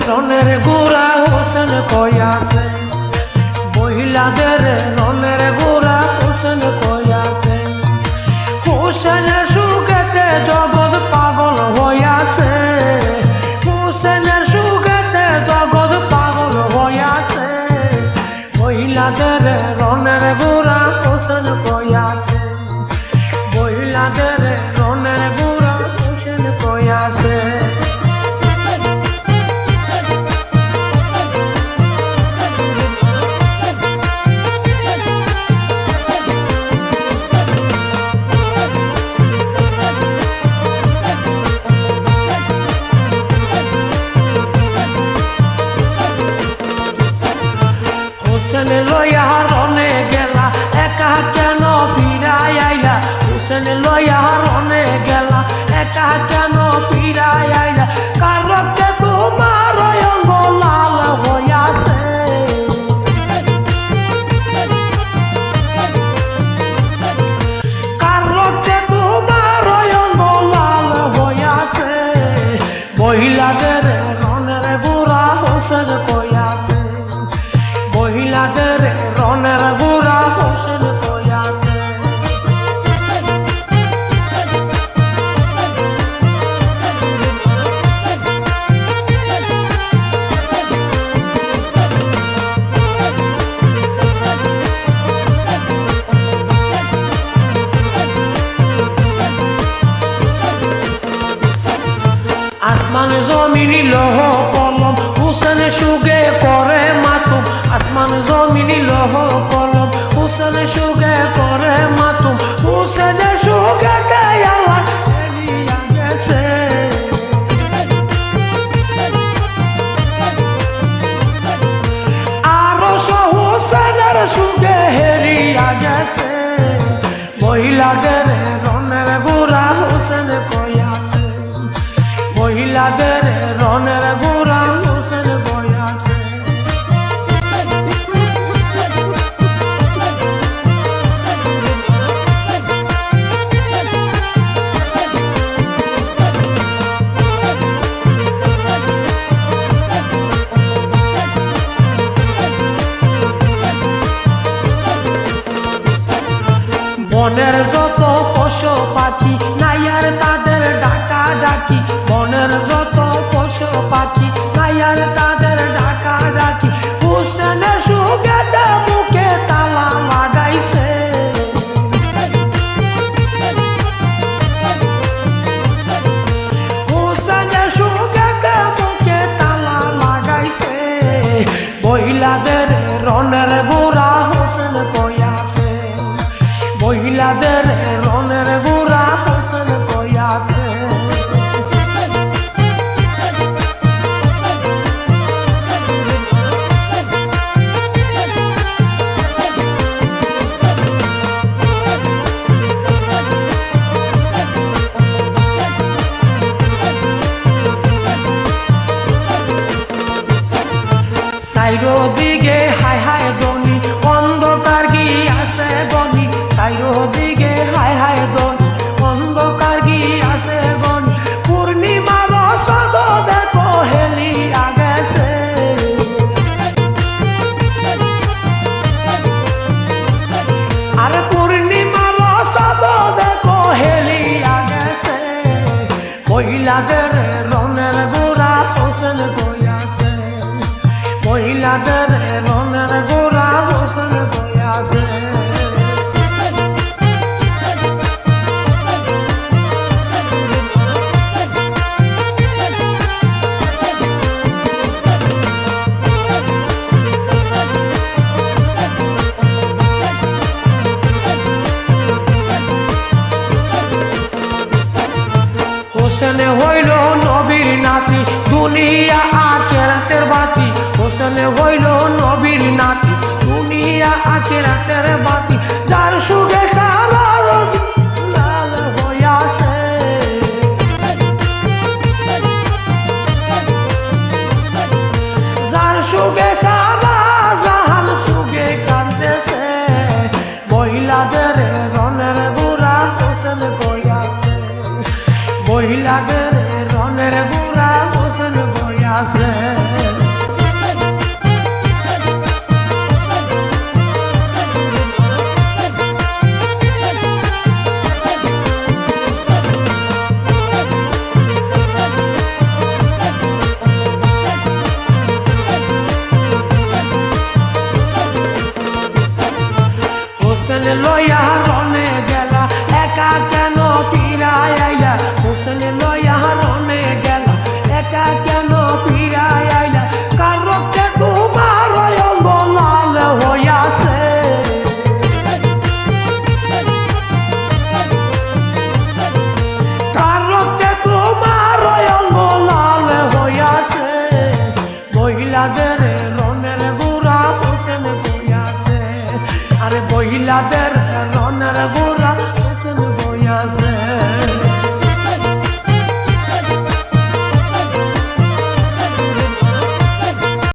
রনের গোড়া হোসেন কয়াছে, মহিলাদের রনের গোড়া হোসেন কয়াছে। হোসেনের সুখেতে জগৎ পাগল হইয়াছে, হোসেনের সুখেতে জগৎ পাগল হইয়াছে। মহিলাদের রনের গোড়া হোসেন কয়াছে, মহিলাদের রনের গোড়া হোসেন কয়াছে। হোসেন লইয়া রনে গেলা একা কেন ফিরাই আইলা, হোসেন লইয়া রনে গেলা একা কেন ফিরাই আইলা। কারণে তোমার অঙ্গ লাল হইয়াছে, কারণে তোমার অঙ্গ লাল হইয়াছে। মহিলাদের রনের গোড়া হোসেন কয়াছে, মহিলাদের রনের গোড়া হোসেন কয়াছে। আসমান জমিন লহ কলম হোসেন সুগে করে মাতুম, আসমান জমিন লহ কলম হোসেন সুগে করে মাতুম। হোসেন সুগে আল্লাহ এড়িয়া গেছে, আরো হোসেনের সুগে হেরিয়া গেছে। মহিলাদের রনের গোড়া হোসেন কয়াছে, মহিলাদের রনের গোড়া হোসেন কয়াছে। বনের যত পশু পাখি নাই আর তাদের ডাকা ডাকি, বনের যত পশু পাখি নাই আর তাদের ডাকা ডাকি। হোসেনের সুখেতে মুখে তালা লাগাইছে, হোসেনের সুখেতে মুখে তালা লাগাইছে। মহিলাদের রনের গোড়া হোসেন কয়াছে, মহিলাদের রনের গোড়া হোসেন কয়াছে। চাইরো দিকে হায় হায় দনি অন্ধকার গিয়াছে গনি, চাইরো দিকে হায় হায় দনি অন্ধকার গিয়াছে গনি। পূর্ণিমার সদ দেখো হেলিয়া গেছে, আর পূর্ণিমার সদ দেখো হেলিয়া গেছে। মহিলাদের রনের গোড়া হোসেন কয়াছে, মহিলাদের রনের গোড়া হোসেন কয়াছে। হোসেন হইল নবীর নাতি দুনিয়া আখিরাতের বাতি, হোসেন হইল নবীর নাতি দুনিয়া আখিরাতের বাতি। যার সুখে সারা লাল হইয়াছে, যার সুখে সারা জাহান সুখে কাঁদতেছে। মহিলাদের রনের গোড়া হোসেন কয়াছে, মহিলাদের রনের গোড়া হোসেন কয়াছে। লইয়া রনে গেলা একা কেন ফিরাই আইলা হোসেন লইয়া রনে গেলা একা কেন ফিরাই আইলা কারকে তোমার অঙ্গ লাল হইয়াছে কারকে তোমার অঙ্গ লাল হইয়াছে মহিলাদের রনের গুড়া হোসেন বইয়াছে আরে মহিলাদের